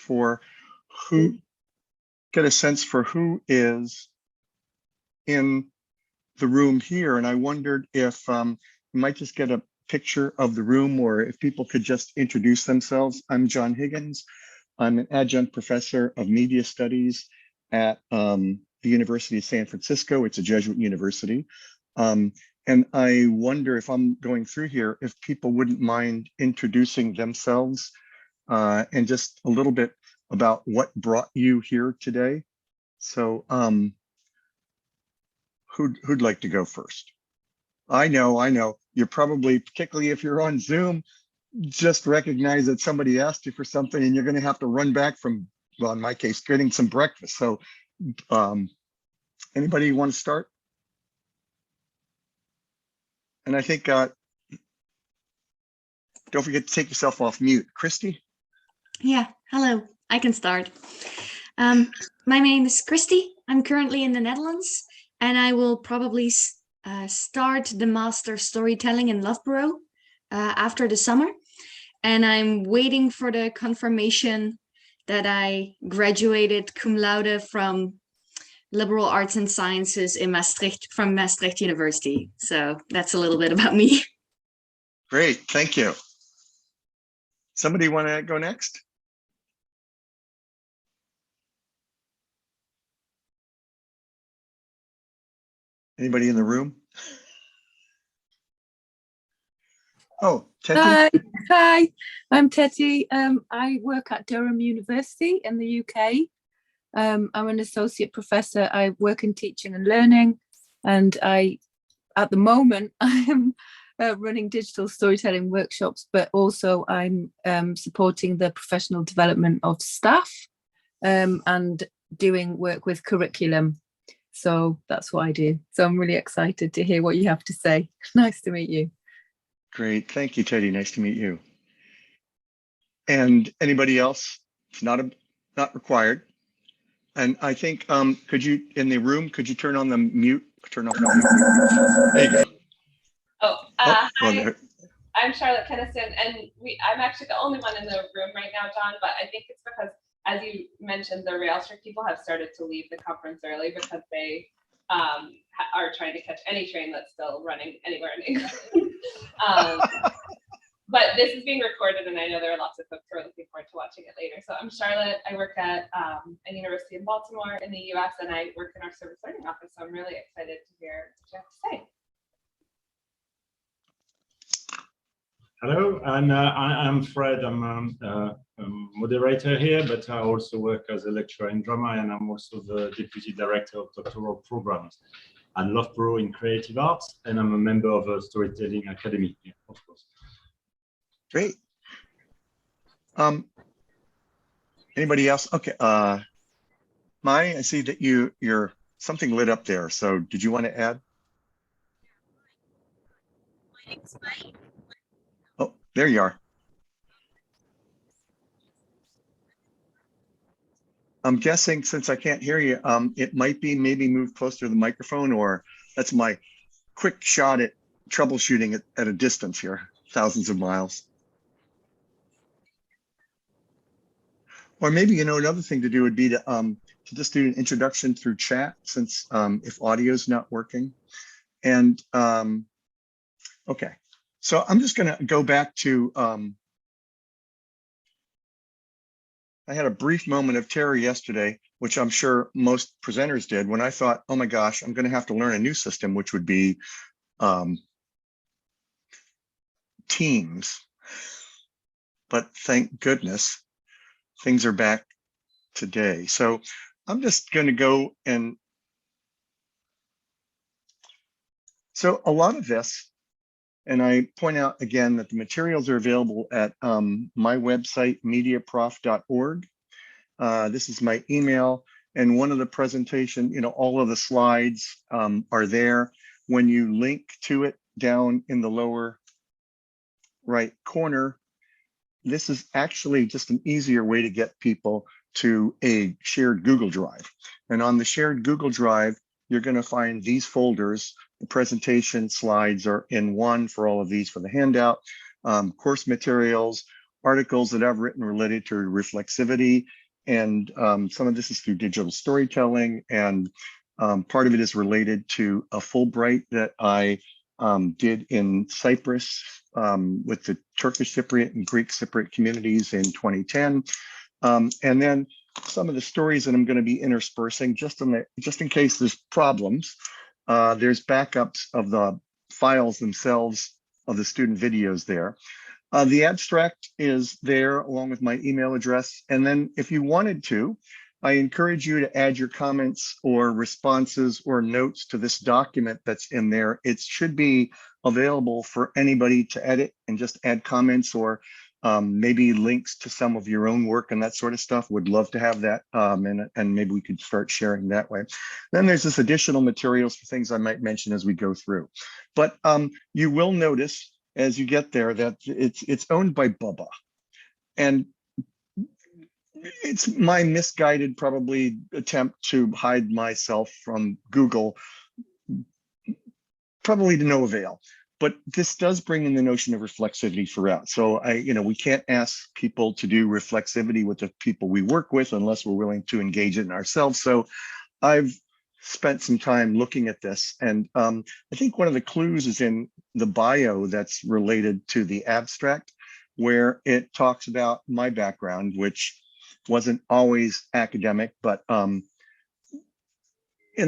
for who, get a sense for who is in the room here. And I wondered if you might just get a picture of the room, or if people could just introduce themselves. I'm John Higgins. I'm an adjunct professor of media studies at the University of San Francisco. It's a Jesuit university. And I wonder, if I'm going through here, if people wouldn't mind introducing themselves and just a little bit about what brought you here today. So who'd like to go first? I know. You're probably, particularly if you're on Zoom, just recognize that somebody asked you for something and you're going to have to run back from, well, in my case, getting some breakfast. So anybody want to start? And I think, don't forget to take yourself off mute. Christy? Yeah, hello, I can start. My name is Christy. I'm currently in the Netherlands, and I will probably start the Master Storytelling in Loughborough after the summer. And I'm waiting for the confirmation that I graduated cum laude from Liberal Arts and Sciences in Maastricht, from Maastricht University. So that's a little bit about me. Great, thank you. Somebody want to go next? Anybody in the room? Oh, Teti. Hi, I'm Teti. I work at Durham University in the UK. I'm an associate professor. I work in teaching and learning, and at the moment, I am running digital storytelling workshops, but also I'm supporting the professional development of staff and doing work with curriculum. So that's what I do. So I'm really excited to hear what you have to say. Nice to meet you. Great, thank you, Teddy. Nice to meet you. And anybody else? It's not required. And I think, could you, in the room, could you turn on the mute? Turn off the mute. There you go. Hi, well, I'm Charlotte Kennison, and I'm actually the only one in the room right now, John, but I think it's because, as you mentioned, the Railstrict people have started to leave the conference early because they are trying to catch any train that's still running anywhere in England. But this is being recorded, and I know there are lots of folks who are looking forward to watching it later. So I'm Charlotte. I work at a university in Baltimore in the US, and I work in our service learning office. So I'm really excited to hear what you have to say. Hello, and I'm Fred. I'm a moderator here, but I also work as a lecturer in drama, and I'm also the deputy director of doctoral programs at Loughborough in creative arts, and I'm a member of a storytelling academy, yeah, of course. Great. Anybody else? Okay. Mai, I see that you're something lit up there. So did you want to add? Oh, there you are. I'm guessing, since I can't hear you, it might be maybe move closer to the microphone, or that's my quick shot at troubleshooting at a distance here, thousands of miles. Or maybe, another thing to do would be to just do an introduction through chat, since if audio is not working. And okay, so I'm just going to go back to, I had a brief moment of terror yesterday, which I'm sure most presenters did, when I thought, oh my gosh, I'm going to have to learn a new system, which would be Teams. But thank goodness, things are back today. So I'm just going to go and, so a lot of this, and I point out again that the materials are available at my website, mediaprof.org. This is my email, and one of the presentation, all of the slides are there. When you link to it down in the lower right corner, this is actually just an easier way to get people to a shared Google Drive. And on the shared Google Drive, you're going to find these folders. The presentation slides are in one for all of these for the handout, course materials, articles that I've written related to reflexivity, and some of this is through digital storytelling, and part of it is related to a Fulbright that I did in Cyprus with the Turkish Cypriot and Greek Cypriot communities in 2010. And then some of the stories that I'm going to be interspersing, just in case there's problems. There's backups of the files themselves of the student videos there. The abstract is there along with my email address. And then if you wanted to, I encourage you to add your comments or responses or notes to this document that's in there. It should be available for anybody to edit and just add comments or maybe links to some of your own work and that sort of stuff. Would love to have that, and maybe we could start sharing that way. Then there's this additional materials for things I might mention as we go through. But you will notice as you get there that it's owned by Bubba. And it's my misguided probably attempt to hide myself from Google, probably to no avail. But this does bring in the notion of reflexivity throughout. So we can't ask people to do reflexivity with the people we work with unless we're willing to engage it in ourselves. So I've spent some time looking at this, and I think one of the clues is in the bio that's related to the abstract, where it talks about my background, which wasn't always academic, but in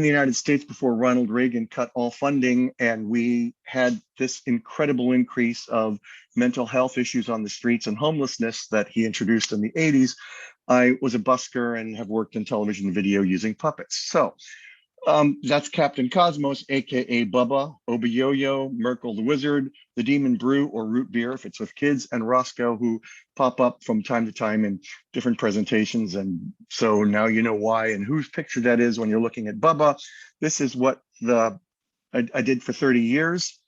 the United States before Ronald Reagan cut all funding and we had this incredible increase of mental health issues on the streets and homelessness that he introduced in the 80s, I was a busker and have worked in television and video using puppets. So that's Captain Cosmos, AKA Bubba, Obayoyo, Merkel the Wizard, the Demon Brew or Root Beer if it's with kids, and Roscoe, who pop up from time to time in different presentations. And so now you know why and whose picture that is when you're looking at Bubba. This is what I did for 30 years.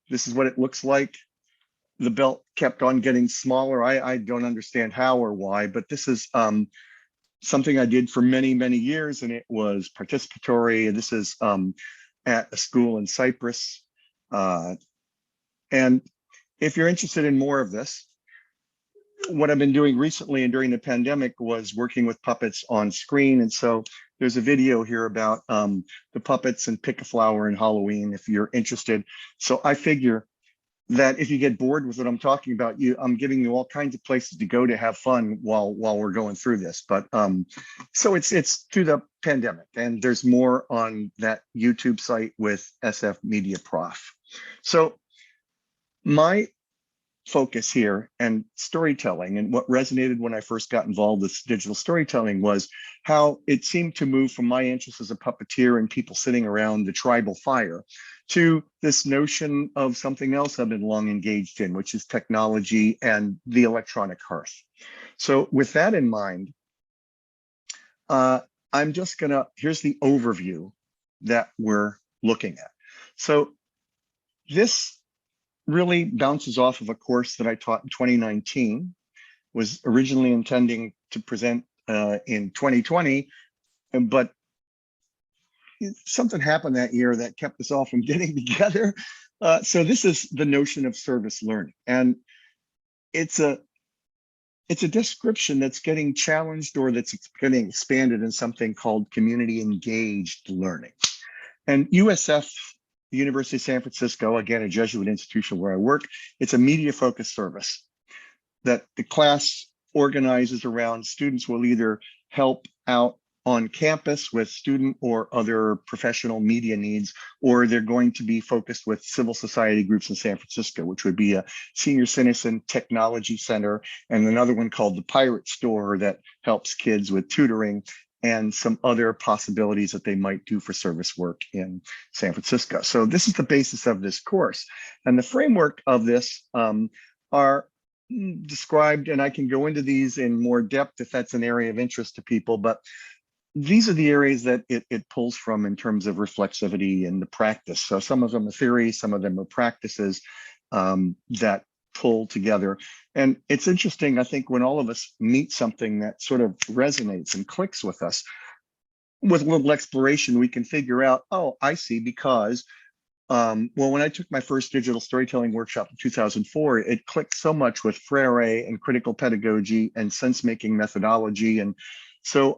This is what it looks like. The belt kept on getting smaller. I don't understand how or why, but this is something I did for many, many years, and it was participatory. This is at a school in Cyprus. And if you're interested in more of this, what I've been doing recently and during the pandemic was working with puppets on screen. And so there's a video here about the puppets and Pick a Flower and Halloween, if you're interested. So I figure that if you get bored with what I'm talking about, I'm giving you all kinds of places to go to have fun while we're going through this. But so it's through the pandemic, and there's more on that YouTube site with SF Media Prof. So my focus here and storytelling, and what resonated when I first got involved with digital storytelling, was how it seemed to move from my interest as a puppeteer and people sitting around the tribal fire to this notion of something else I've been long engaged in, which is technology and the electronic hearth. So with that in mind, I'm just here's the overview that we're looking at. So this really bounces off of a course that I taught in 2019, was originally intending to present in 2020, but something happened that year that kept us all from getting together. So this is the notion of service learning, and it's a description that's getting challenged or that's getting expanded in something called community engaged learning. And USF, the University of San Francisco, again, a Jesuit institution where I work, it's a media-focused service that the class organizes around. Students will either help out on campus with student or other professional media needs, or they're going to be focused with civil society groups in San Francisco, which would be a senior citizen technology center, and another one called the Pirate Store that helps kids with tutoring, and some other possibilities that they might do for service work in San Francisco. So this is the basis of this course. And the framework of this are described, and I can go into these in more depth if that's an area of interest to people, but these are the areas that it pulls from in terms of reflexivity and the practice. So some of them are theory, some of them are practices that pull together. And it's interesting, I think, when all of us meet something that sort of resonates and clicks with us, with a little exploration, we can figure out, oh, I see, because well, when I took my first digital storytelling workshop in 2004, it clicked so much with Freire and critical pedagogy and sense-making methodology. And so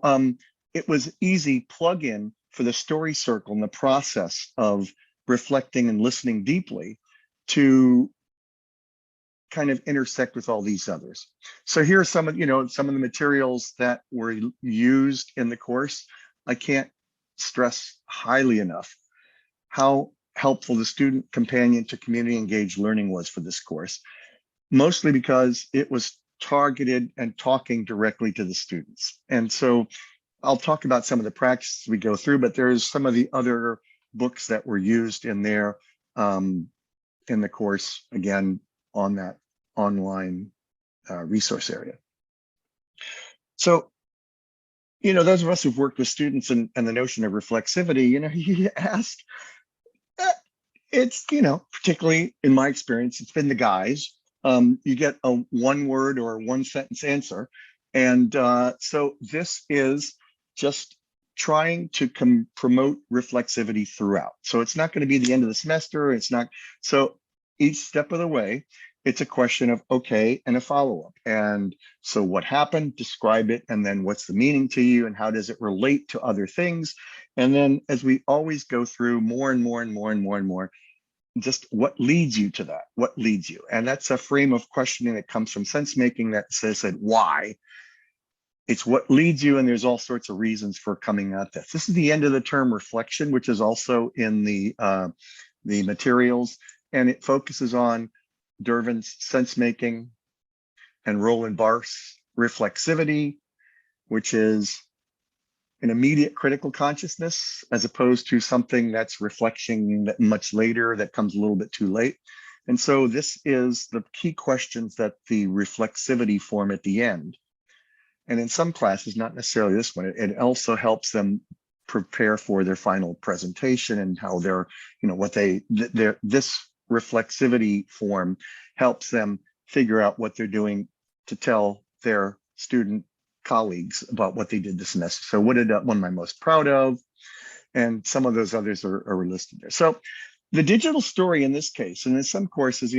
it was easy plug-in for the story circle and the process of reflecting and listening deeply to kind of intersect with all these others. So here are some of, some of the materials that were used in the course. I can't stress highly enough how helpful the student companion to community engaged learning was for this course, mostly because it was targeted and talking directly to the students. And so I'll talk about some of the practices we go through, but there's some of the other books that were used in there in the course, again, on that online resource area. So, those of us who've worked with students and the notion of reflexivity, you ask, it's, particularly in my experience, it's been the guys. You get a one word or one sentence answer. And so this is just trying to promote reflexivity throughout. So it's not going to be the end of the semester. It's not. So each step of the way, it's a question of, okay, and a follow-up. And so what happened, describe it, and then what's the meaning to you and how does it relate to other things? And then as we always go through more and more and more and more and more, just what leads you to that? What leads you? And that's a frame of questioning that comes from sense making that says that why? It's what leads you, and there's all sorts of reasons for coming at this. This is the end of the term reflection, which is also in the materials, and it focuses on Dervin's sense making and Roland Barthes' reflexivity, which is an immediate critical consciousness as opposed to something that's reflection that much later that comes a little bit too late. And so this is the key questions that the reflexivity form at the end. And in some classes, not necessarily this one, it also helps them prepare for their final presentation and how they're, this reflexivity form helps them figure out what they're doing to tell their student colleagues about what they did this semester. So what one am I most proud of? And some of those others are listed there. So the digital story in this case, and in some courses,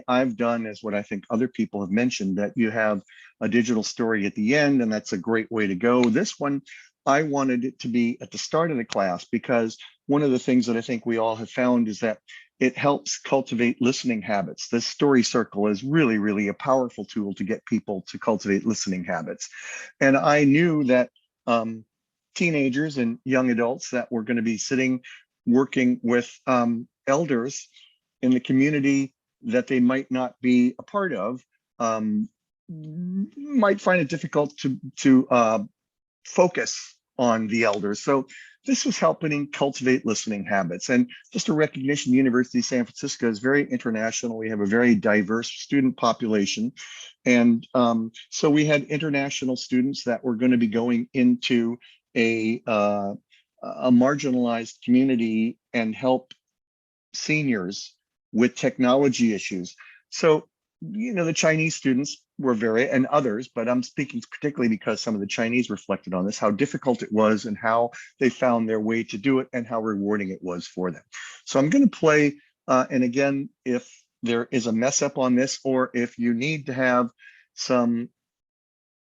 I've done as what I think other people have mentioned, that you have a digital story at the end, and that's a great way to go. This one, I wanted it to be at the start of the class because one of the things that I think we all have found is that it helps cultivate listening habits. This story circle is really, really a powerful tool to get people to cultivate listening habits. And I knew that teenagers and young adults that were going to be working with elders in the community that they might not be a part of might find it difficult to focus on the elders. So this was helping cultivate listening habits. And just a recognition, the University of San Francisco is very international. We have a very diverse student population. And so we had international students that were going to be going into a marginalized community and help seniors with technology issues. So, the Chinese students were and others, but I'm speaking particularly because some of the Chinese reflected on this, how difficult it was and how they found their way to do it and how rewarding it was for them. So I'm going to play, and again, if there is a mess up on this, or if you need to have some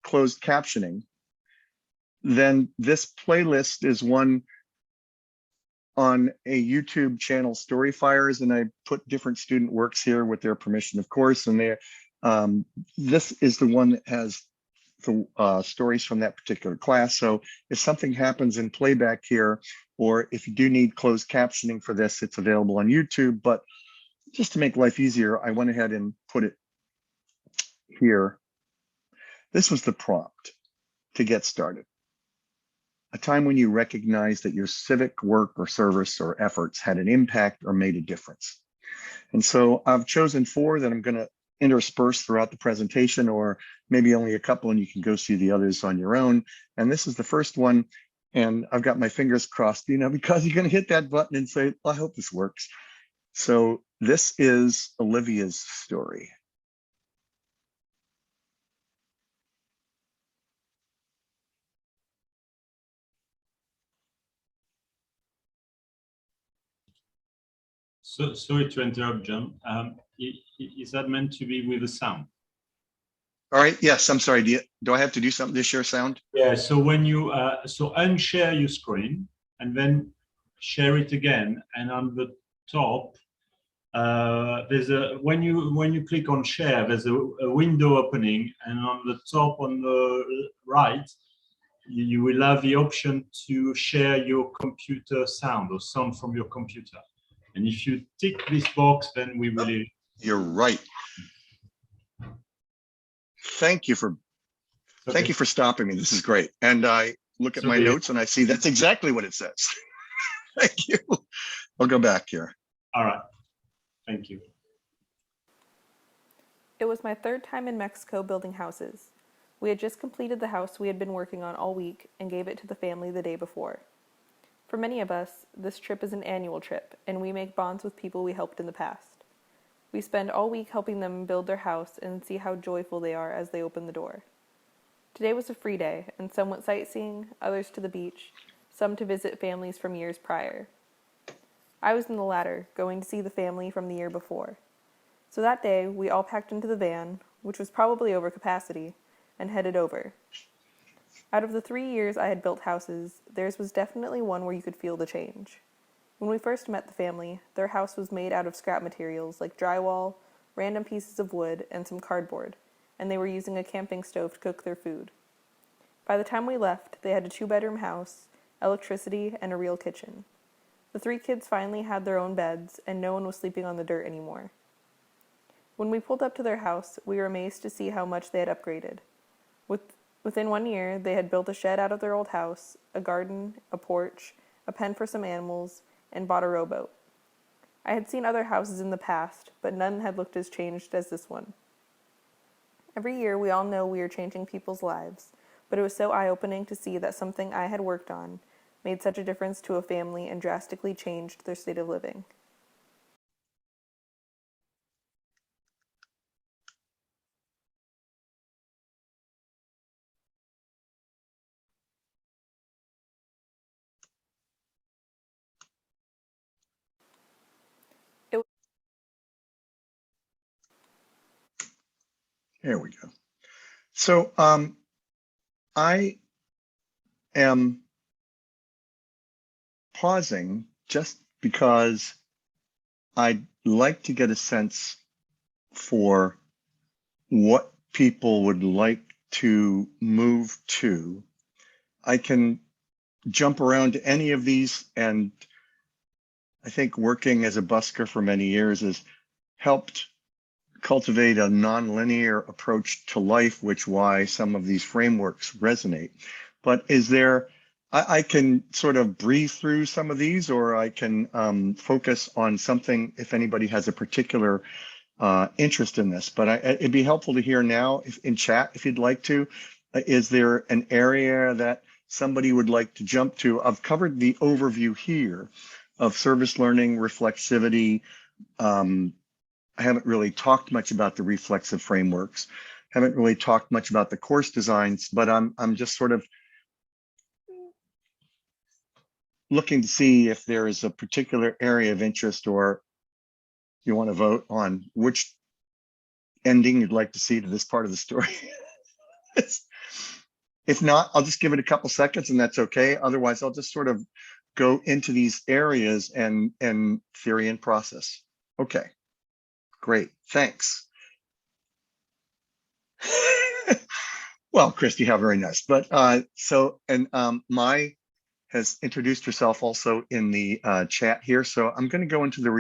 closed captioning, then this playlist is one on a YouTube channel, Storyfires, and I put different student works here with their permission, of course. And this is the one that has the stories from that particular class. So if something happens in playback here, or if you do need closed captioning for this, it's available on YouTube. But just to make life easier, I went ahead and put it here. This was the prompt to get started. A time when you recognize that your civic work or service or efforts had an impact or made a difference. And so I've chosen 4 that I'm going to intersperse throughout the presentation, or maybe only a couple, and you can go see the others on your own. And this is the first one. And I've got my fingers crossed, because you're going to hit that button and say, well, I hope this works. So this is Olivia's story. So sorry to interrupt, John. Is that meant to be with a sound? All right, yes, I'm sorry. Do I have to do something to share sound? Yeah, so when you so unshare your screen and then share it again, and on the top there's a when you click on share, there's a window opening, and on the top on the right you will have the option to share your computer sound or sound from your computer. And if you tick this box, then we will. You're right. Thank you for stopping me. This is great. And I look at my notes and I see that's exactly what it says. Thank you. I'll go back here. All right. Thank you. It was my third time in Mexico building houses. We had just completed the house we had been working on all week and gave it to the family the day before. For many of us, this trip is an annual trip, and we make bonds with people we helped in the past. We spend all week helping them build their house and see how joyful they are as they open the door. Today was a free day, and some went sightseeing, others to the beach, some to visit families from years prior. I was in the latter, going to see the family from the year before. So that day, we all packed into the van, which was probably over capacity, and headed over. Out of the 3 years I had built houses, theirs was definitely one where you could feel the change. When we first met the family, their house was made out of scrap materials like drywall, random pieces of wood, and some cardboard, and they were using a camping stove to cook their food. By the time we left, they had a 2-bedroom house, electricity, and a real kitchen. The 3 kids finally had their own beds, and no one was sleeping on the dirt anymore. When we pulled up to their house, we were amazed to see how much they had upgraded. Within 1 year, they had built a shed out of their old house, a garden, a porch, a pen for some animals, and bought a rowboat. I had seen other houses in the past, but none had looked as changed as this one. Every year, we all know we are changing people's lives, but it was so eye-opening to see that something I had worked on made such a difference to a family and drastically changed their state of living. There we go. So I am pausing just because I'd like to get a sense for what people would like to move to. I can jump around to any of these, and I think working as a busker for many years has helped cultivate a nonlinear approach to life, which why some of these frameworks resonate. But is there, I can sort of breeze through some of these, or I can focus on something if anybody has a particular interest in this. But it'd be helpful to hear now in chat if you'd like to. Is there an area that somebody would like to jump to? I've covered the overview here of service learning, reflexivity. I haven't really talked much about the reflexive frameworks. Haven't really talked much about the course designs, but I'm just sort of looking to see if there is a particular area of interest, or you want to vote on which ending you'd like to see to this part of the story. If not, I'll just give it a couple seconds and that's okay. Otherwise, I'll just sort of go into these areas and theory and process. Okay, great, thanks. Well, Christy, how very nice. But Mai has introduced herself also in the chat here. So I'm going to go into the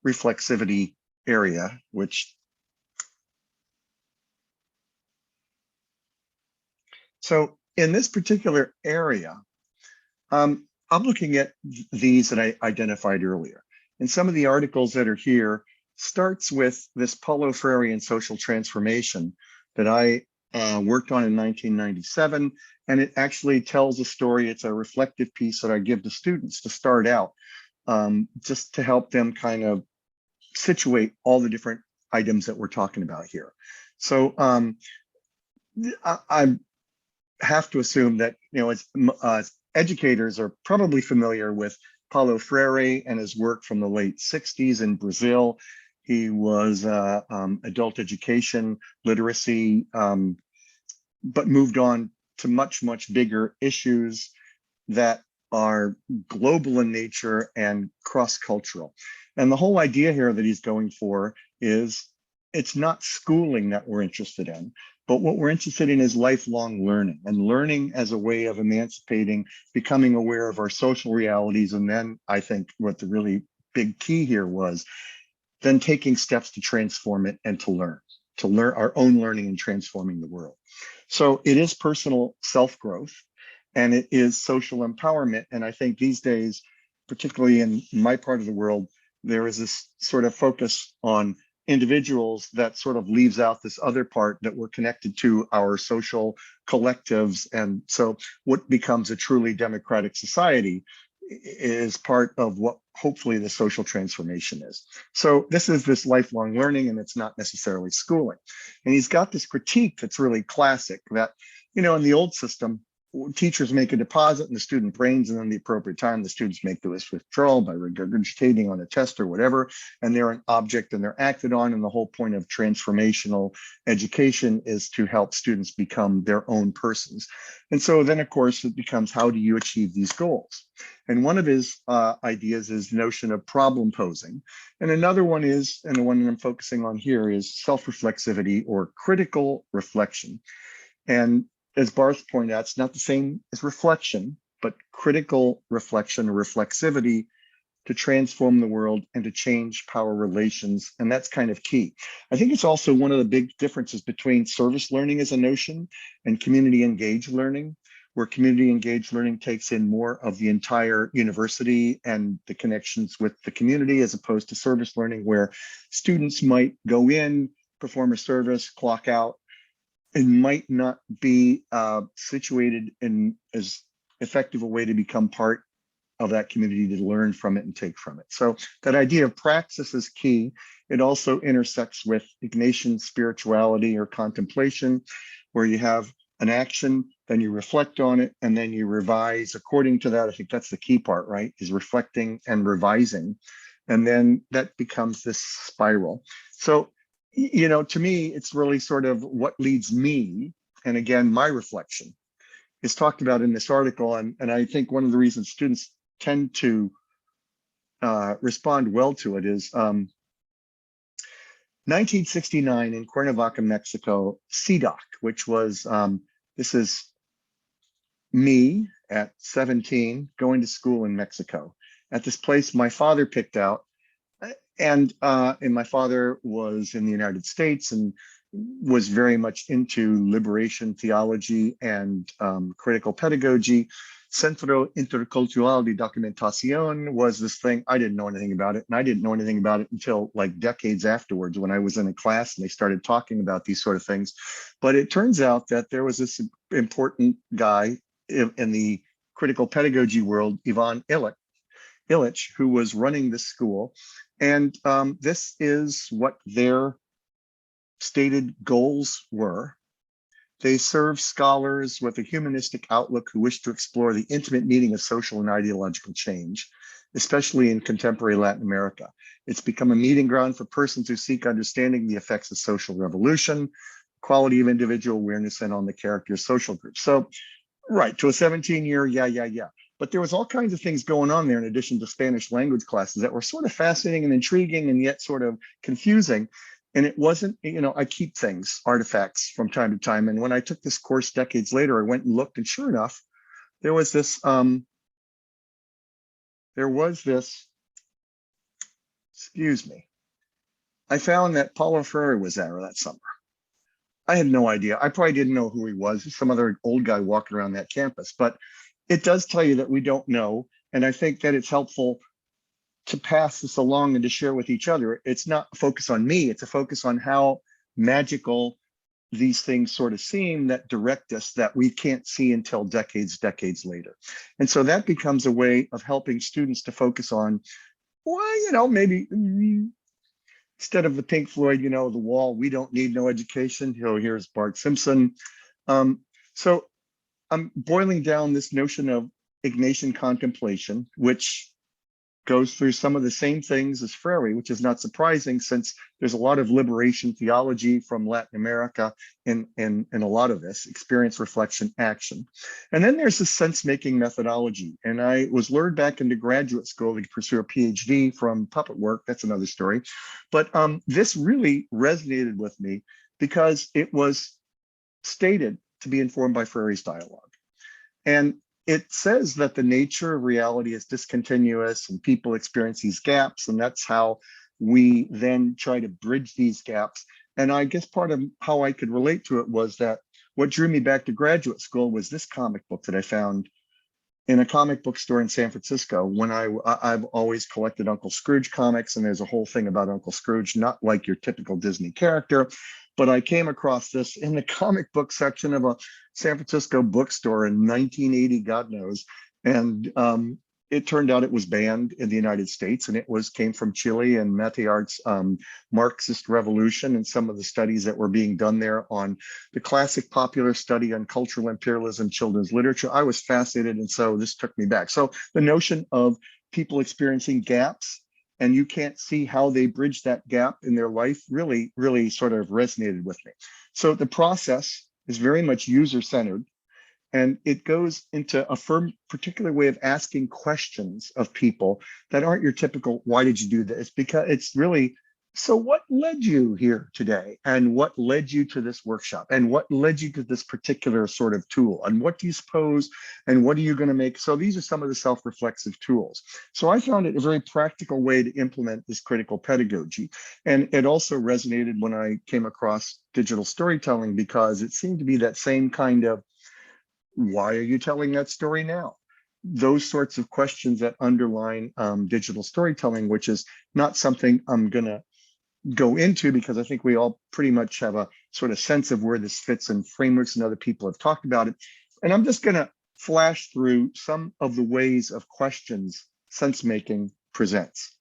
reflexivity area, which so in this particular area, I'm looking at these that I identified earlier. And some of the articles that are here starts with this Paulo Freire and social transformation that I worked on in 1997. And it actually tells a story. It's a reflective piece that I give to students to start out, just to help them kind of situate all the different items that we're talking about here. So I have to assume that, as educators are probably familiar with Paulo Freire and his work from the late 60s in Brazil. He was adult education, literacy, but moved on to much, much bigger issues that are global in nature and cross-cultural. And the whole idea here that he's going for is it's not schooling that we're interested in, but what we're interested in is lifelong learning, and learning as a way of emancipating, becoming aware of our social realities. And then I think what the really big key here was then taking steps to transform it and to learn our own learning and transforming the world. So it is personal self-growth and it is social empowerment. And I think these days, particularly in my part of the world, there is this sort of focus on individuals that sort of leaves out this other part that we're connected to our social collectives. And so what becomes a truly democratic society is part of what hopefully the social transformation is. So this is this lifelong learning, and it's not necessarily schooling. And he's got this critique that's really classic that, you know, in the old system, teachers make a deposit and the student brains, and then the appropriate time the students make the withdrawal by regurgitating on a test or whatever, and they're an object and they're acted on. And the whole point of transformational education is to help students become their own persons. And so then, of course, it becomes, how do you achieve these goals? And one of his ideas is the notion of problem posing. And another one is, and the one that I'm focusing on here, is self-reflexivity or critical reflection. And as Barth pointed out, it's not the same as reflection, but critical reflection or reflexivity to transform the world and to change power relations. And that's kind of key. I think it's also one of the big differences between service learning as a notion and community engaged learning, where community engaged learning takes in more of the entire university and the connections with the community, as opposed to service learning, where students might go in, perform a service, clock out, and might not be situated in as effective a way to become part of that community, to learn from it and take from it. So that idea of praxis is key. It also intersects with Ignatian spirituality or contemplation, where you have an action, then you reflect on it, and then you revise according to that. I think that's the key part, right? Is reflecting and revising. And then that becomes this spiral. So, you know, to me, it's really sort of what leads me. And again, my reflection is talked about in this article. And I think one of the reasons students tend to respond well to it is 1969 in Cuernavaca, Mexico, CDOC, which was, this is me at 17 going to school in Mexico at this place my father picked out. And my father was in the United States and was very much into liberation theology and critical pedagogy. Centro Intercultural de Documentación was this thing. I didn't know anything about it. And I didn't know anything about it until like decades afterwards, when I was in a class and they started talking about these sort of things. But it turns out that there was this important guy in the critical pedagogy world, Ivan Illich, who was running this school. And this is what their stated goals were. They serve scholars with a humanistic outlook who wish to explore the intimate meaning of social and ideological change, especially in contemporary Latin America. It's become a meeting ground for persons who seek understanding the effects of social revolution, quality of individual awareness, and on the character of social groups. So, right, to a 17-year, yeah. But there was all kinds of things going on there in addition to Spanish language classes that were sort of fascinating and intriguing and yet sort of confusing. And it wasn't, you know, I keep things, artifacts from time to time. And when I took this course decades later, I went and looked, and sure enough, there was this, excuse me, I found that Paulo Freire was there that summer. I had no idea. I probably didn't know who he was, some other old guy walking around that campus, but it does tell you that we don't know. And I think that it's helpful to pass this along and to share with each other. It's not a focus on me, it's a focus on how magical these things sort of seem that direct us, that we can't see until decades later. And so that becomes a way of helping students to focus on, well, you know, maybe instead of the Pink Floyd, you know, The Wall, we don't need no education. You know, here's Bart Simpson. So I'm boiling down this notion of Ignatian contemplation, which goes through some of the same things as Freire, which is not surprising since there's a lot of liberation theology from Latin America in a lot of this, experience, reflection, action. And then there's this sense-making methodology. And I was lured back into graduate school to pursue a PhD from puppet work. That's another story. But this really resonated with me because it was stated to be informed by Freire's dialogue. And it says that the nature of reality is discontinuous and people experience these gaps. And that's how we then try to bridge these gaps. And I guess part of how I could relate to it was that what drew me back to graduate school was this comic book that I found in a comic book store in San Francisco when I've always collected Uncle Scrooge comics, and there's a whole thing about Uncle Scrooge, not like your typical Disney character, but I came across this in the comic book section of a San Francisco bookstore in 1980, God knows. And it turned out it was banned in the United States, and it came from Chile and Matteiart's Marxist revolution and some of the studies that were being done there on the classic popular study on cultural imperialism, children's literature. I was fascinated, and so this took me back. So the notion of people experiencing gaps and you can't see how they bridge that gap in their life really, really sort of resonated with me. So the process is very much user-centered. And it goes into a particular way of asking questions of people that aren't your typical, why did you do this? Because it's really, so what led you here today? And what led you to this workshop? And what led you to this particular sort of tool? And what do you suppose? And what are you going to make? So these are some of the self-reflexive tools. So I found it a very practical way to implement this critical pedagogy. And it also resonated when I came across digital storytelling, because it seemed to be that same kind of, why are you telling that story now? Those sorts of questions that underline digital storytelling, which is not something I'm going to go into because I think we all pretty much have a sort of sense of where this fits in frameworks, and other people have talked about it. And I'm just going to flash through some of the ways of questions sense-making presents.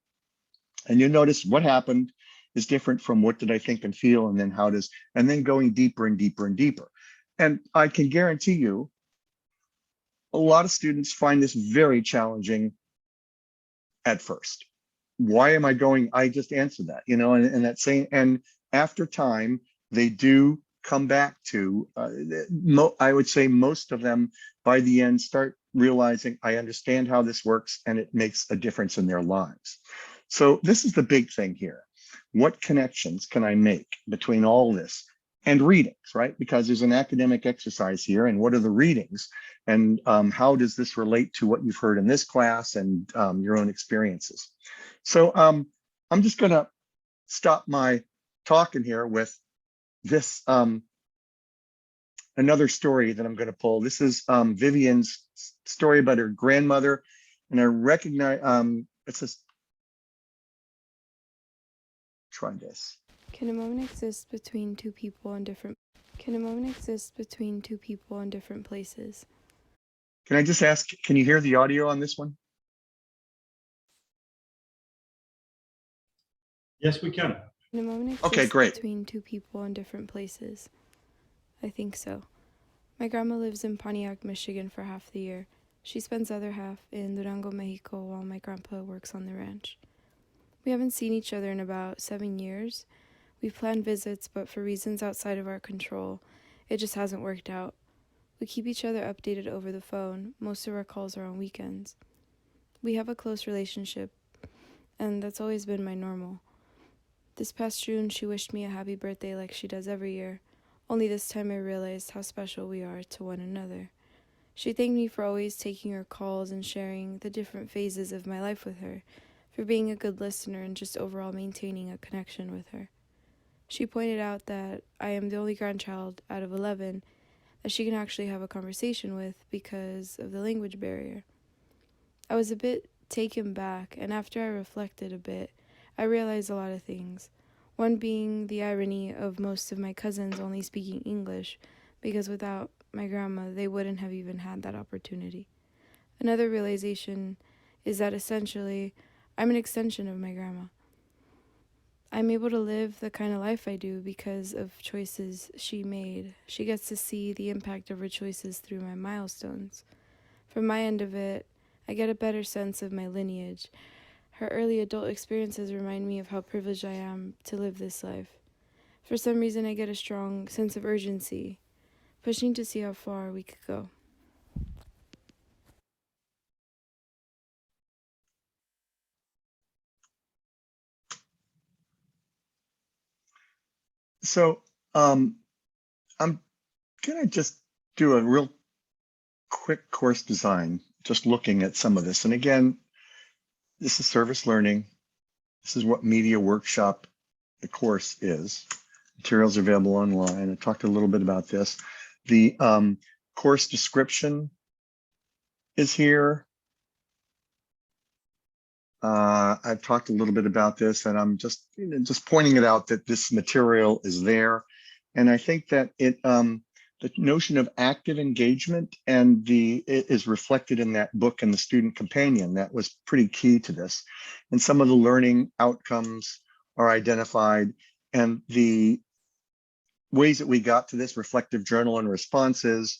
And you notice what happened is different from what did I think and feel, and then and then going deeper and deeper and deeper. And I can guarantee you, a lot of students find this very challenging at first. Why am I going? I just answered that, and that saying, and after time, they do come back to, I would say most of them by the end start realizing, I understand how this works and it makes a difference in their lives. So this is the big thing here. What connections can I make between all this and readings, right? Because there's an academic exercise here, and what are the readings? And how does this relate to what you've heard in this class and your own experiences? So I'm just gonna stop my talking here with this, another story that I'm gonna pull. This is Vivian's story about her grandmother, and I recognize, it's just, try this. Can a moment exist between two people in different places? Can I just ask, can you hear the audio on this one? Yes, we can. Can a moment exist Okay, great. between two people in different places? I think so. My grandma lives in Pontiac, Michigan for half the year. She spends the other half in Durango, Mexico, while my grandpa works on the ranch. We haven't seen each other in about 7 years. We've planned visits, but for reasons outside of our control, it just hasn't worked out. We keep each other updated over the phone. Most of our calls are on weekends. We have a close relationship, and that's always been my normal. This past June, she wished me a happy birthday like she does every year, only this time I realized how special we are to one another. She thanked me for always taking her calls and sharing the different phases of my life with her, for being a good listener and just overall maintaining a connection with her. She pointed out that I am the only grandchild out of 11 that she can actually have a conversation with because of the language barrier. I was a bit taken back, and after I reflected a bit, I realized a lot of things. One being the irony of most of my cousins only speaking English, because without my grandma, they wouldn't have even had that opportunity. Another realization is that essentially, I'm an extension of my grandma. I'm able to live the kind of life I do because of choices she made. She gets to see the impact of her choices through my milestones. From my end of it, I get a better sense of my lineage. Her early adult experiences remind me of how privileged I am to live this life. For some reason, I get a strong sense of urgency, pushing to see how far we could go. So I'm gonna just do a real quick course design, just looking at some of this. And again, this is service learning. This is what Media Workshop, the course is. Materials are available online. I talked a little bit about this. The course description is here. I've talked a little bit about this, and I'm just pointing it out that this material is there. And I think that the notion of active engagement it is reflected in that book and the student companion. That was pretty key to this. And some of the learning outcomes are identified, and the ways that we got to this reflective journal and responses.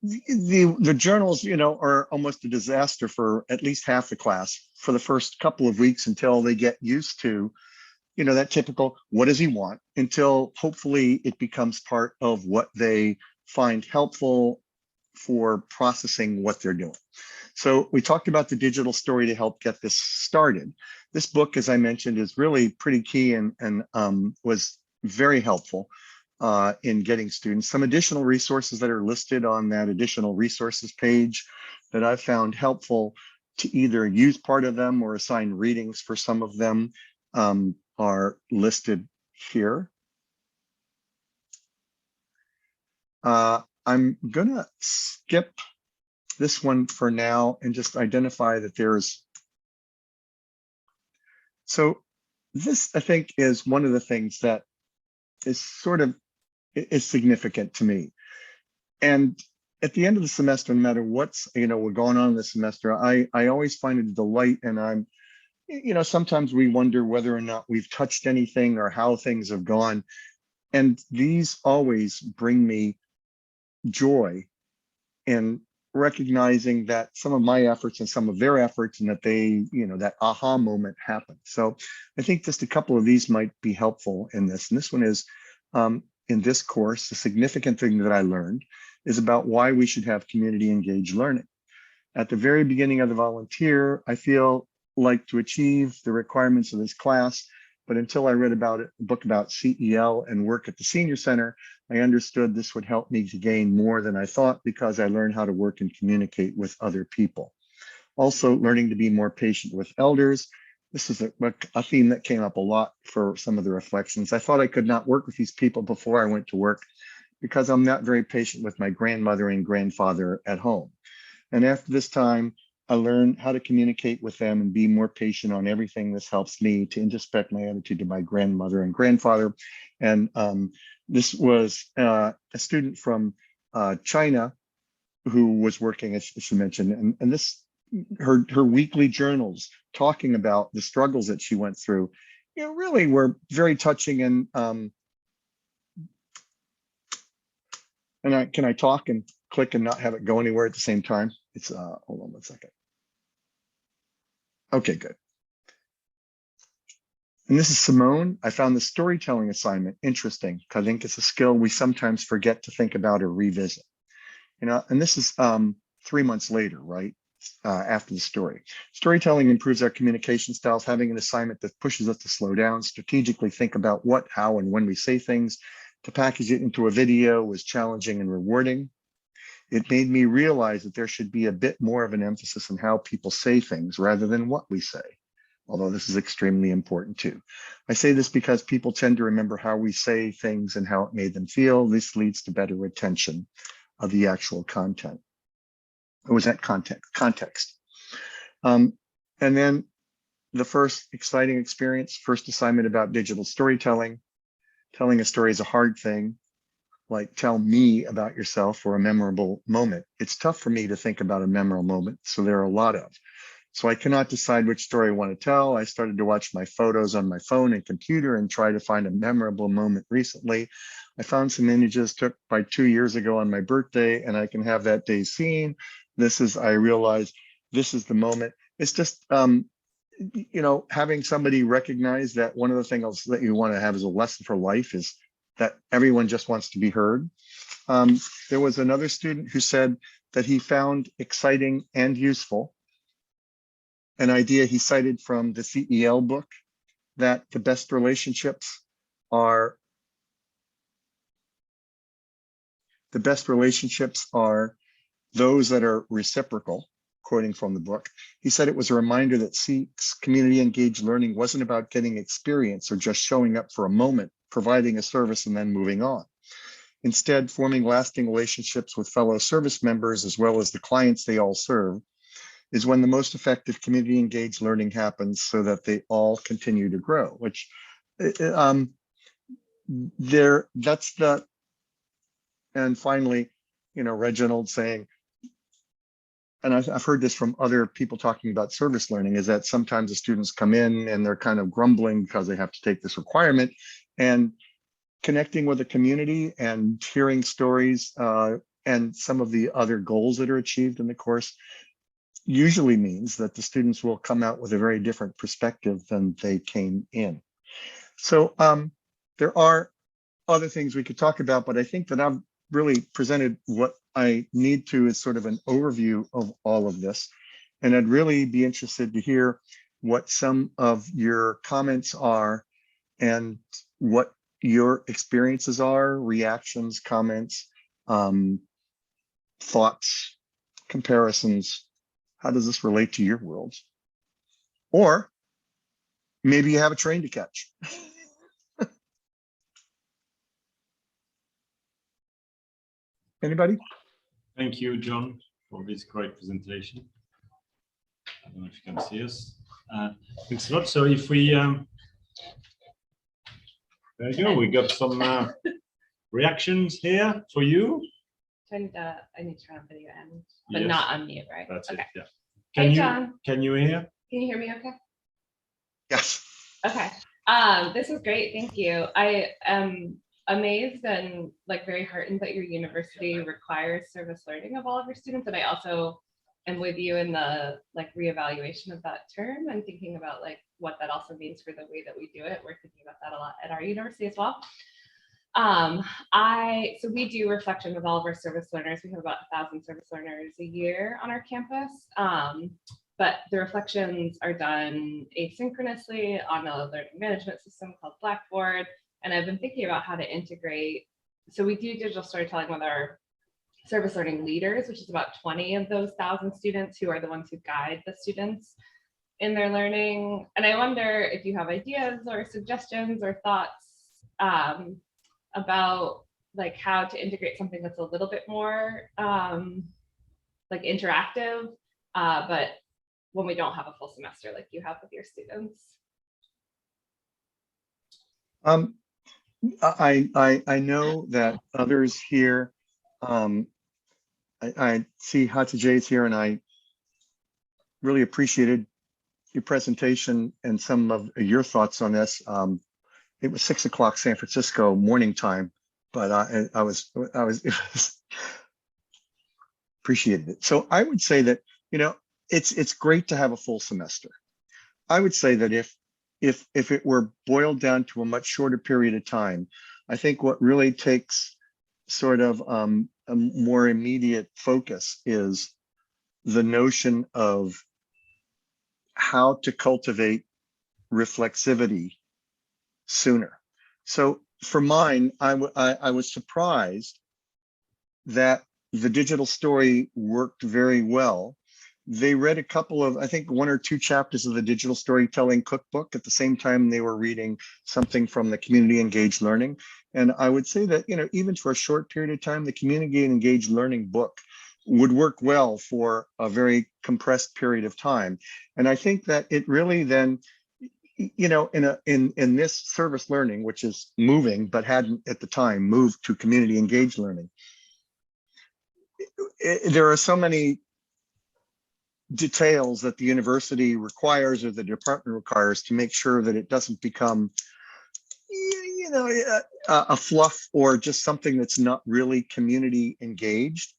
The journals, are almost a disaster for at least half the class for the first couple of weeks until they get used to, that typical, what does he want? Until hopefully it becomes part of what they find helpful for processing what they're doing. So we talked about the digital story to help get this started. This book, as I mentioned, is really pretty key and was very helpful in getting students. Some additional resources that are listed on that additional resources page that I've found helpful to either use part of them or assign readings for some of them are listed here. I'm gonna skip this one for now and just identify that so this, I think, is one of the things that is is significant to me. And at the end of the semester, no matter what's going on in the semester, I always find it a delight, and sometimes we wonder whether or not we've touched anything or how things have gone. And these always bring me joy in recognizing that some of my efforts and some of their efforts, and that they, that aha moment happened. So I think just a couple of these might be helpful in this. And this one is, in this course, the significant thing that I learned is about why we should have community engaged learning. At the very beginning of the volunteer, I feel like to achieve the requirements of this class, but until I read about a book about CEL and work at the Senior Center, I understood this would help me to gain more than I thought, because I learned how to work and communicate with other people. Also, learning to be more patient with elders. This is a theme that came up a lot for some of the reflections. I thought I could not work with these people before I went to work because I'm not very patient with my grandmother and grandfather at home. And after this time, I learned how to communicate with them and be more patient on everything. This helps me to introspect my attitude to my grandmother and grandfather. And this was a student from China who was working, as she mentioned, and this her weekly journals talking about the struggles that she went through, really were very touching. And can I talk and click and not have it go anywhere at the same time? It's hold on one second. Okay, good. And this is Simone. I found the storytelling assignment interesting because I think it's a skill we sometimes forget to think about or revisit. And this is 3 months later, right? After the story. Storytelling improves our communication styles. Having an assignment that pushes us to slow down, strategically think about what, how, and when we say things, to package it into a video was challenging and rewarding. It made me realize that there should be a bit more of an emphasis on how people say things rather than what we say, although this is extremely important too. I say this because people tend to remember how we say things and how it made them feel. This leads to better retention of the actual content. Or was that context? And then the first exciting experience, first assignment about digital storytelling. Telling a story is a hard thing. Like, tell me about yourself or a memorable moment. It's tough for me to think about a memorable moment, so there are a lot of. So I cannot decide which story I want to tell. I started to watch my photos on my phone and computer and try to find a memorable moment recently. I found some images took by 2 years ago on my birthday, and I can have that day seen. I realized this is the moment. it's just, having somebody recognize that one of the things that you want to have as a lesson for life is that everyone just wants to be heard. There was another student who said that he found exciting and useful an idea he cited from the CEL book, that the best relationships are those that are reciprocal, quoting from the book. He said it was a reminder that SEEK's community engaged learning wasn't about getting experience or just showing up for a moment, providing a service and then moving on. Instead, forming lasting relationships with fellow service members as well as the clients they all serve is when the most effective community engaged learning happens, so that they all continue to grow, which and finally, Reginald saying, and I've heard this from other people talking about service learning, is that sometimes the students come in and they're kind of grumbling because they have to take this requirement, and connecting with the community and hearing stories and some of the other goals that are achieved in the course usually means that the students will come out with a very different perspective than they came in. So there are other things we could talk about, but I think that I've really presented what I need to as sort of an overview of all of this. And I'd really be interested to hear what some of your comments are and what your experiences are, reactions, comments, thoughts, comparisons. How does this relate to your worlds? Or maybe you have a train to catch. Anybody? Thank you, John, for this great presentation. I don't know if you can see us. Thanks a lot. So if we, there you go, we got some reactions here for you. I need to turn on video end, but Yes. not unmute, right? That's okay. it, yeah. Hey, John. Can you hear? Can you hear me okay? Yes. Okay. This is great. Thank you. I am amazed and very heartened that your university requires service learning of all of your students. And I also am with you in the reevaluation of that term and thinking about what that also means for the way that we do it. We're thinking about that a lot at our university as well. So we do reflection with all of our service learners. We have about 1,000 service learners a year on our campus. But the reflections are done asynchronously on a learning management system called Blackboard. And I've been thinking about how to integrate. So we do digital storytelling with our service learning leaders, which is about 20 of those 1,000 students who are the ones who guide the students in their learning. And I wonder if you have ideas or suggestions or thoughts about how to integrate something that's a little bit more interactive, but when we don't have a full semester like you have with your students. I know that others here, I see Hatice's here, and I really appreciated your presentation and some of your thoughts on this. It was 6 o'clock San Francisco morning time, but I was appreciated it. So I would say that, it's great to have a full semester. I would say that if it were boiled down to a much shorter period of time, I think what really takes sort of a more immediate focus is the notion of how to cultivate reflexivity sooner. So for mine, I was surprised that the digital story worked very well. They read a couple of, I think 1 or 2 chapters of the digital storytelling cookbook at the same time they were reading something from the community engaged learning. And I would say that, even for a short period of time, the community engaged learning book would work well for a very compressed period of time. And I think that it really then, in this service learning, which is moving, but hadn't at the time moved to community engaged learning, there are so many details that the university requires or the department requires to make sure that it doesn't become, a fluff or just something that's not really community engaged.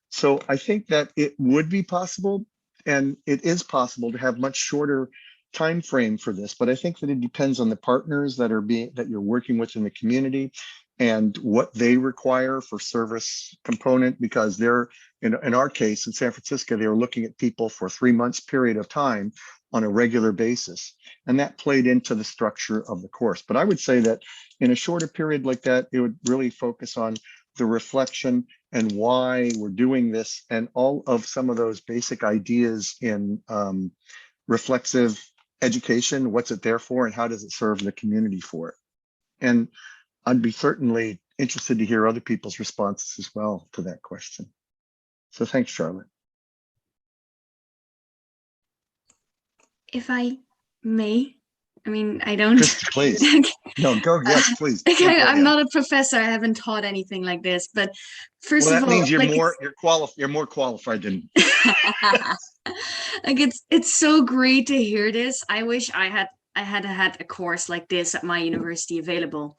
So I think that it would be possible and it is possible to have much shorter time frame for this, but I think that it depends on the partners that you're working with in the community and what they require for service component, because they're in our case in San Francisco, they were looking at people for 3 months period of time on a regular basis, and that played into the structure of the course. But I would say that in a shorter period like that, it would really focus on the reflection and why we're doing this, and all of some of those basic ideas in reflexive education. What's it there for, and how does it serve the community for it? And I'd be certainly interested to hear other people's responses as well to that question. So thanks, Charlotte. If I may, I mean, I don't. Christy, please. No, go. Yes, please. Go I'm ahead. not a professor. I haven't taught anything like this. But first Well, of that all, means you're like more qualified than. like it's so great to hear this. I wish I had a course like this at my university available.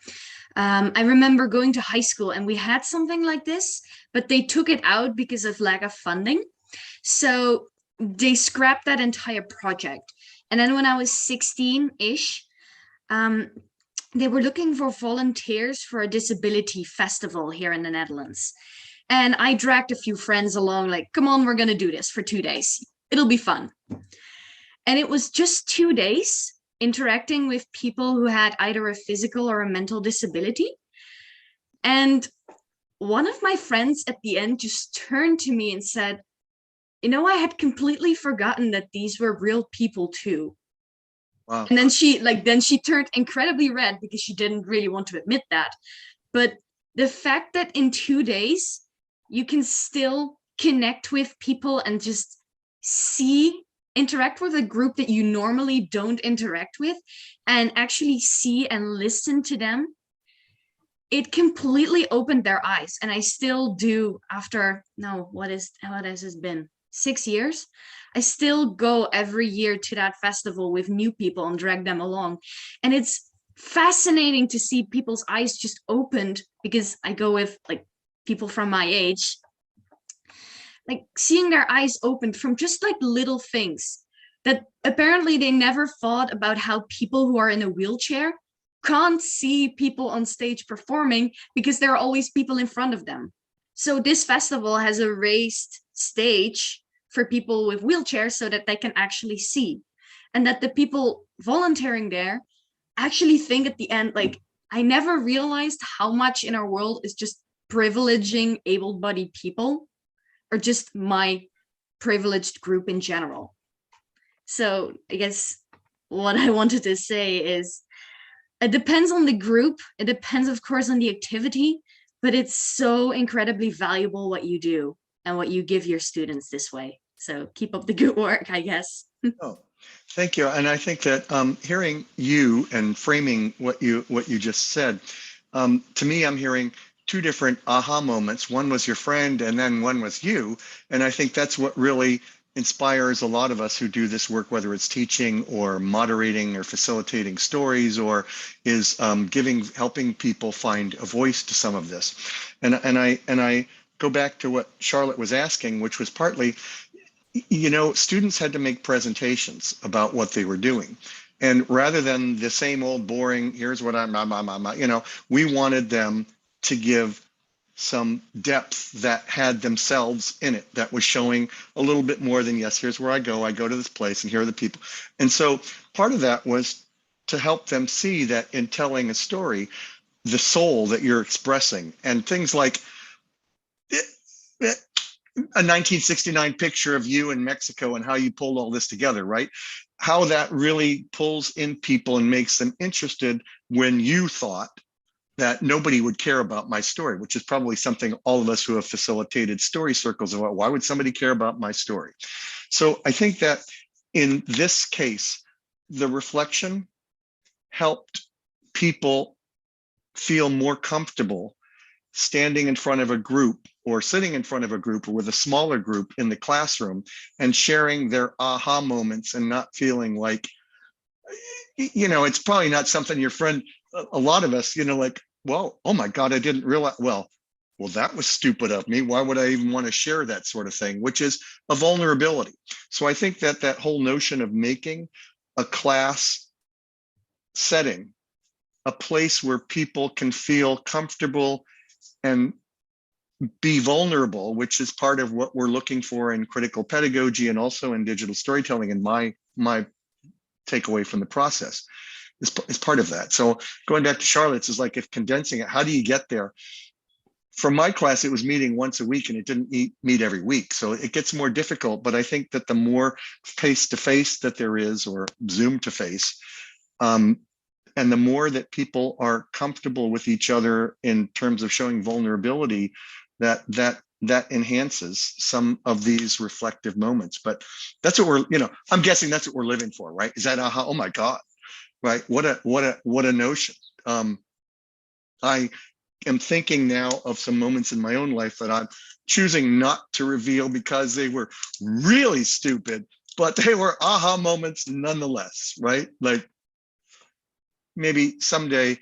I remember going to high school and we had something like this, but they took it out because of lack of funding. So they scrapped that entire project. And then when I was 16-ish, they were looking for volunteers for a disability festival here in the Netherlands. And I dragged a few friends along, like, come on, we're going to do this for 2 days. It'll be fun. And it was just 2 days interacting with people who had either a physical or a mental disability. And one of my friends at the end just turned to me and said, you know, I had completely forgotten that these were real people too. Wow. And then she turned incredibly red because she didn't really want to admit that. But the fact that in 2 days, you can still connect with people and just interact with a group that you normally don't interact with, and actually see and listen to them, it completely opened their eyes. And I still do after, what has this been? 6 years? I still go every year to that festival with new people and drag them along. And it's fascinating to see people's eyes just opened, because I go with like people from my age, like seeing their eyes opened from just like little things that apparently they never thought about, how people who are in a wheelchair can't see people on stage performing because there are always people in front of them. So this festival has a raised stage for people with wheelchairs so that they can actually see, and that the people volunteering there actually think at the end, like, I never realized how much in our world is just privileging able-bodied people, or just my privileged group in general. So I guess what I wanted to say is, it depends on the group. It depends, of course, on the activity, but it's so incredibly valuable what you do and what you give your students this way. So keep up the good work, I guess. Oh, thank you. And I think that hearing you and framing what you just said, to me, I'm hearing two different aha moments. One was your friend, and then one was you. And I think that's what really inspires a lot of us who do this work, whether it's teaching or moderating or facilitating stories, or is helping people find a voice to some of this. And I go back to what Charlotte was asking, which was partly, you know, students had to make presentations about what they were doing. And rather than the same old boring, here's what I'm, you know, we wanted them to give some depth that had themselves in it, that was showing a little bit more than, yes, here's where I go to this place and here are the people. And so part of that was to help them see that in telling a story, the soul that you're expressing, and things like a 1969 picture of you in Mexico and how you pulled all this together, right? How that really pulls in people and makes them interested when you thought that nobody would care about my story, which is probably something all of us who have facilitated story circles about, why would somebody care about my story? So I think that in this case, the reflection helped people feel more comfortable standing in front of a group or sitting in front of a group or with a smaller group in the classroom and sharing their aha moments, and not feeling like, you know, it's probably not something your friend, a lot of us, you know, like, well, oh my God, I didn't realize. Well, well, that was stupid of me. Why would I even want to share that sort of thing, which is a vulnerability. So I think that that whole notion of making a class setting a place where people can feel comfortable and be vulnerable, which is part of what we're looking for in critical pedagogy and also in digital storytelling. And my takeaway from the process is part of that. So going back to Charlotte's is like, if condensing it, how do you get there? For my class, it was meeting once a week and it didn't meet every week. So it gets more difficult, but I think that the more face-to-face that there is, or Zoom to face, and the more that people are comfortable with each other in terms of showing vulnerability, that enhances some of these reflective moments. But that's what we're, I'm guessing that's what we're living for, right? Is that aha? Oh my God, right? What a notion. I am thinking now of some moments in my own life that I'm choosing not to reveal because they were really stupid, but they were aha moments nonetheless, right? Like maybe someday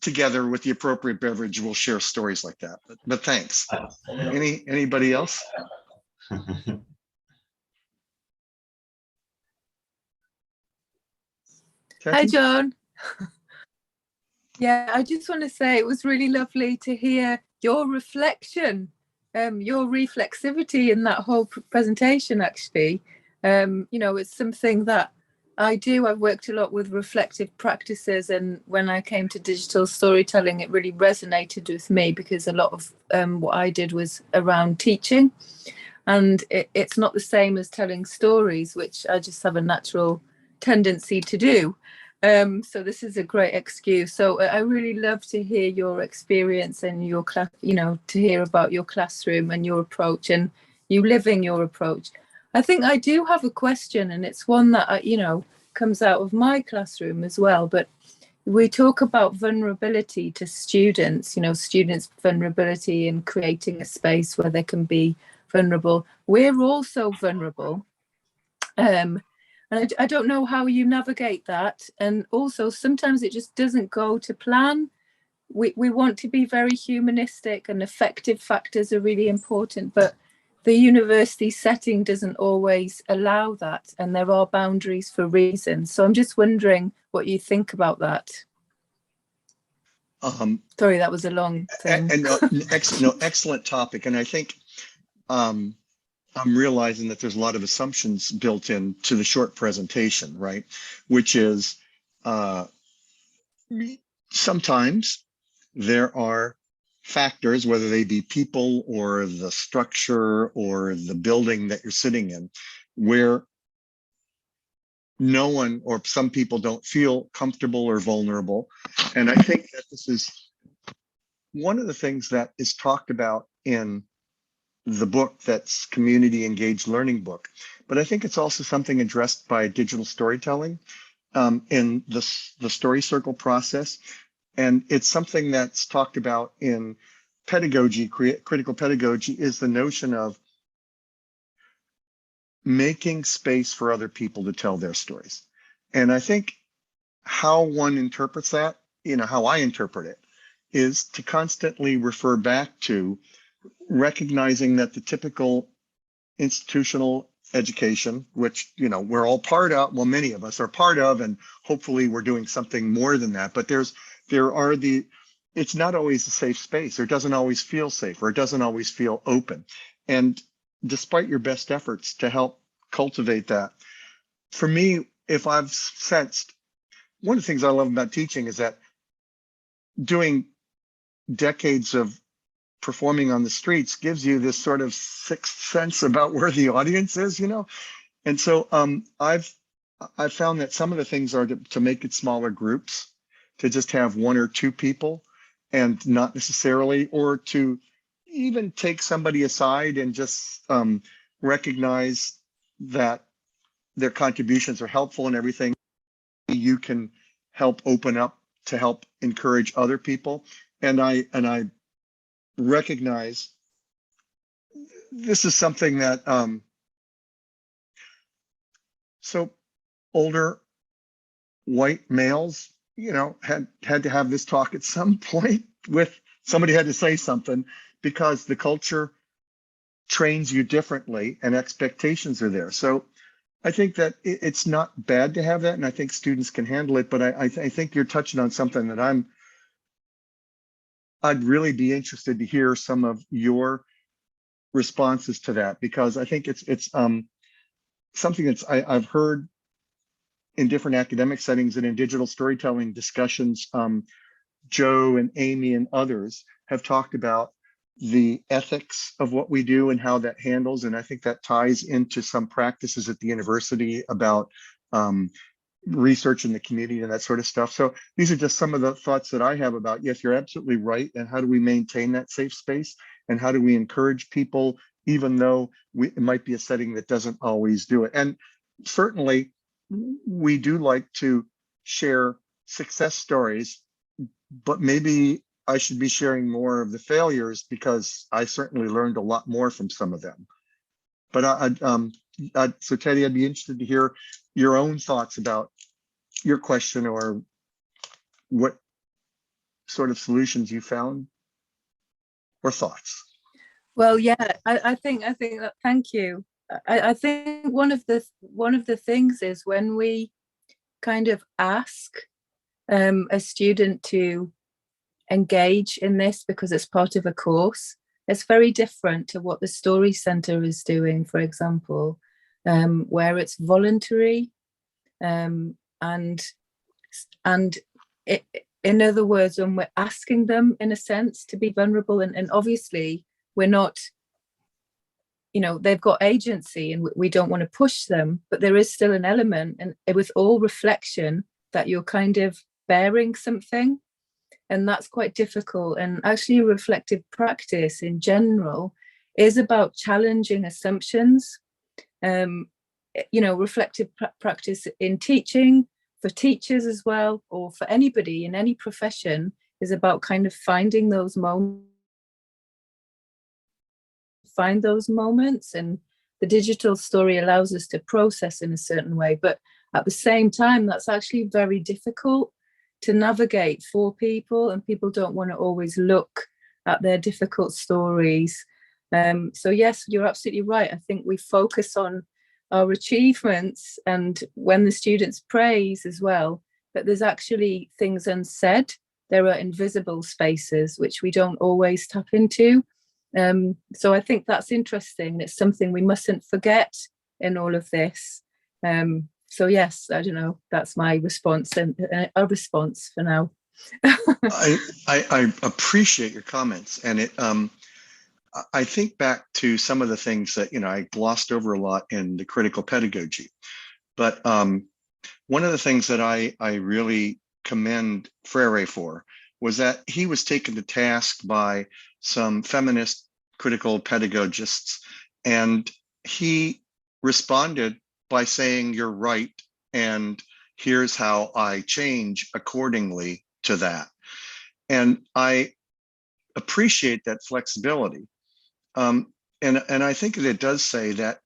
together with the appropriate beverage, we'll share stories like that. But thanks. Anybody else? Hi, John. Yeah, I just want to say it was really lovely to hear your reflection, your reflexivity in that whole presentation, actually. It's something that I do. I've worked a lot with reflective practices, and when I came to digital storytelling, it really resonated with me because a lot of what I did was around teaching, and it's not the same as telling stories, which I just have a natural tendency to do. So this is a great excuse. So I really love to hear your experience and your class, to hear about your classroom and your approach and you living your approach. I think I do have a question, and it's one that, comes out of my classroom as well. But we talk about vulnerability to students, students' vulnerability in creating a space where they can be vulnerable. We're also vulnerable. And I don't know how you navigate that. And also, sometimes it just doesn't go to plan. We want to be very humanistic, and effective factors are really important, but the university setting doesn't always allow that, and there are boundaries for reasons. So I'm just wondering what you think about that. Sorry, that was a long thing. Excellent topic. And I think I'm realizing that there's a lot of assumptions built into the short presentation, right? Which is sometimes there are factors, whether they be people or the structure or the building that you're sitting in, where no one or some people don't feel comfortable or vulnerable. And I think that this is one of the things that is talked about in the book that's community engaged learning book. But I think it's also something addressed by digital storytelling in the story circle process. And it's something that's talked about in pedagogy, critical pedagogy, is the notion of making space for other people to tell their stories. And I think how one interprets that, how I interpret it, is to constantly refer back to recognizing that the typical institutional education, which, we're all part of, well, many of us are part of, and hopefully we're doing something more than that. But it's not always a safe space, or it doesn't always feel safe, or it doesn't always feel open. And despite your best efforts to help cultivate that, for me, if I've sensed, one of the things I love about teaching is that doing decades of performing on the streets gives you this sort of sixth sense about where the audience is, And so I've found that some of the things are to make it smaller groups, to just have one or two people, and not necessarily, or to even take somebody aside and just recognize that their contributions are helpful and everything. You can help open up to help encourage other people. And I recognize this is something that so older white males, had to have this talk at some point with somebody had to say something because the culture trains you differently and expectations are there. So I think that it's not bad to have that, and I think students can handle it, but I think you're touching on something that I'd really be interested to hear some of your responses to that, because I think it's something that's I've heard in different academic settings and in digital storytelling discussions. Joe and Amy and others have talked about the ethics of what we do and how that handles. And I think that ties into some practices at the university about research in the community and that sort of stuff. So these are just some of the thoughts that I have about, yes, you're absolutely right. And how do we maintain that safe space? And how do we encourage people, even though it might be a setting that doesn't always do it? And certainly we do like to share success stories, but maybe I should be sharing more of the failures, because I certainly learned a lot more from some of them. But so Teddy, I'd be interested to hear your own thoughts about your question, or what sort of solutions you found or thoughts. Well, yeah, I think that, thank you. I think one of the things is when we kind of ask a student to engage in this because it's part of a course, it's very different to what the Story Centre is doing, for example, where it's voluntary, and it, in other words, when we're asking them in a sense to be vulnerable, and obviously we're not, they've got agency and we don't want to push them, but there is still an element, and with all reflection, that you're kind of bearing something. And that's quite difficult. And actually, reflective practice in general is about challenging assumptions. Reflective practice in teaching, for teachers as well, or for anybody in any profession, is about kind of finding those moments. And the digital story allows us to process in a certain way. But at the same time, that's actually very difficult to navigate for people, and people don't want to always look at their difficult stories. So yes, you're absolutely right. I think we focus on our achievements, and when the students praise as well, but there's actually things unsaid. There are invisible spaces which we don't always tap into. So I think that's interesting. It's something we mustn't forget in all of this. So yes, I don't know, that's my response, and a response for now. I appreciate your comments, and I think back to some of the things that I glossed over a lot in the critical pedagogy. But one of the things that I really commend Freire for was that he was taken to task by some feminist critical pedagogists, and he responded by saying, "You're right, and here's how I change accordingly to that." And I appreciate that flexibility. And I think that it does say that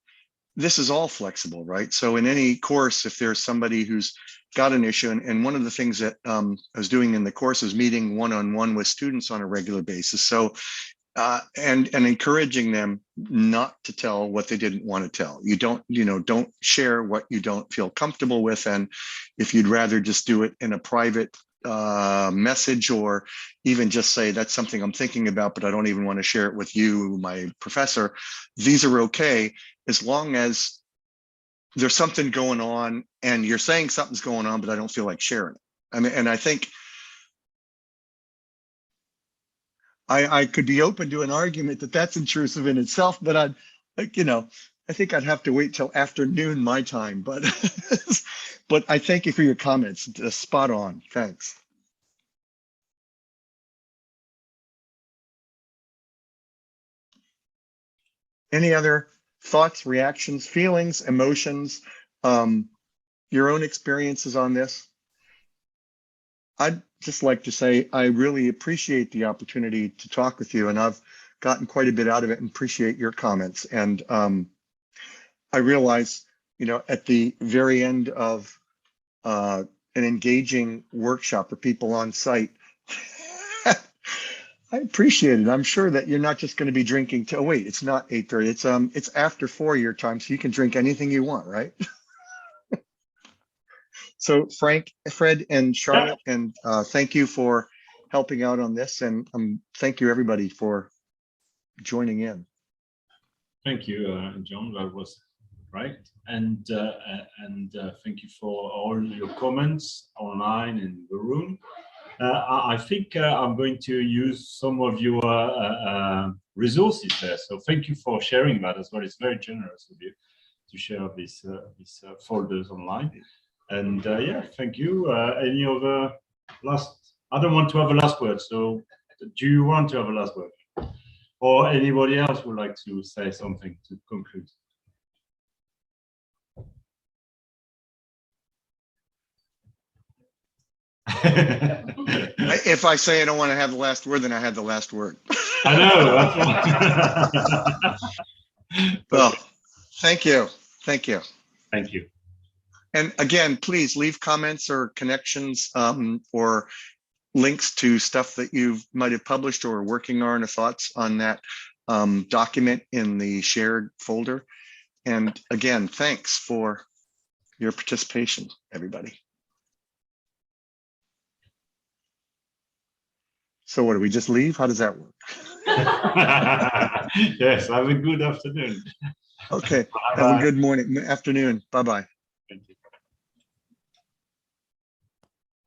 this is all flexible, right? So in any course, if there's somebody who's got an issue, and one of the things that I was doing in the course is meeting one-on-one with students on a regular basis. So and encouraging them not to tell what they didn't want to tell. You don't share what you don't feel comfortable with. And if you'd rather just do it in a private message, or even just say, that's something I'm thinking about, but I don't even want to share it with you, my professor, these are okay, as long as there's something going on and you're saying something's going on, but I don't feel like sharing it. I mean, and I think I could be open to an argument that that's intrusive in itself, but I think I'd have to wait till afternoon my time. But but I thank you for your comments. Spot on. Thanks. Any other thoughts, reactions, feelings, emotions, your own experiences on this? I'd just like to say I really appreciate the opportunity to talk with you, and I've gotten quite a bit out of it, and appreciate your comments. And I realize, at the very end of an engaging workshop for people on site, I appreciate it. I'm sure that you're not just going to be drinking till, oh, wait, it's not 8:30. It's after 4 your time, so you can drink anything you want, right? So Frank, Fred, and Charlotte, and thank you for helping out on this, and thank you everybody for joining in. Thank you, John. That was right, and thank you for all your comments online in the room. I think I'm going to use some of your resources there. So thank you for sharing that as well. It's very generous of you to share these folders online. And yeah, thank you. Any other last? I don't want to have a last word. So do you want to have a last word? Or anybody else would like to say something to conclude? If I say I don't want to have the last word, then I had the last word. I know. Well, thank you. Thank you. Thank you. And again, please leave comments or connections or links to stuff that you might have published or working on, or thoughts on that document in the shared folder. And again, thanks for your participation, everybody. So what, do we just leave? How does that work? Yes, have a good afternoon. Okay, have a good morning, afternoon. Bye-bye. Thank you.